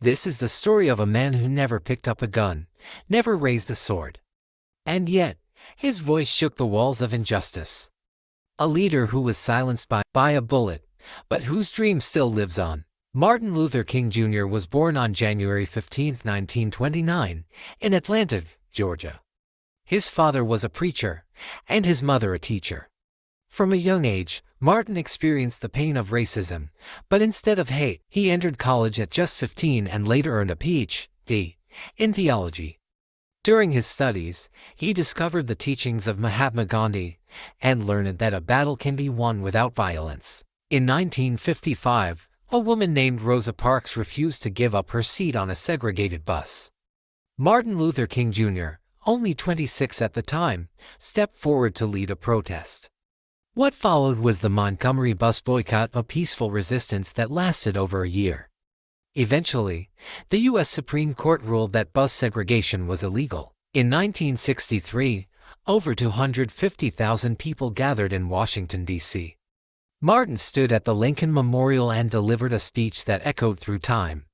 This is the story of a man who never picked up a gun, never raised a sword. And yet, his voice shook the walls of injustice. A leader who was silenced by a bullet, but whose dream still lives on. Martin Luther King Jr. was born on January 15, 1929, in Atlanta, Georgia. His father was a preacher, and his mother a teacher. From a young age, Martin experienced the pain of racism, but instead of hate, he entered college at just 15 and later earned a Ph.D. in theology. During his studies, he discovered the teachings of Mahatma Gandhi and learned that a battle can be won without violence. In 1955, a woman named Rosa Parks refused to give up her seat on a segregated bus. Martin Luther King Jr., only 26 at the time, stepped forward to lead a protest. What followed was the Montgomery Bus Boycott, a peaceful resistance that lasted over a year. Eventually, the U.S. Supreme Court ruled that bus segregation was illegal. In 1963, over 250,000 people gathered in Washington, D.C. Martin stood at the Lincoln Memorial and delivered a speech that echoed through time.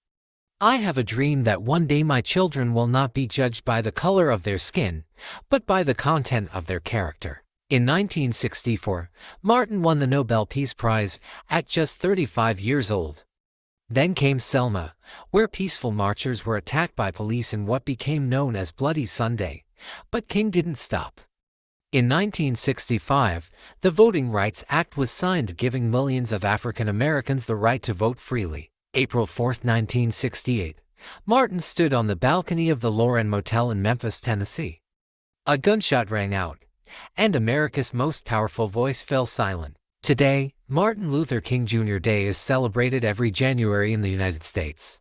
"I have a dream that one day my children will not be judged by the color of their skin, but by the content of their character." In 1964, Martin won the Nobel Peace Prize at just 35 years old. Then came Selma, where peaceful marchers were attacked by police in what became known as Bloody Sunday, but King didn't stop. In 1965, the Voting Rights Act was signed, giving millions of African Americans the right to vote freely. April 4, 1968, Martin stood on the balcony of the Loren Motel in Memphis, Tennessee. A gunshot rang out, and America's most powerful voice fell silent. Today, Martin Luther King Jr. Day is celebrated every January in the United States.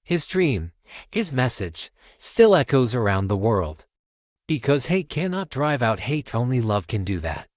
His dream, his message, still echoes around the world. Because hate cannot drive out hate, only love can do that.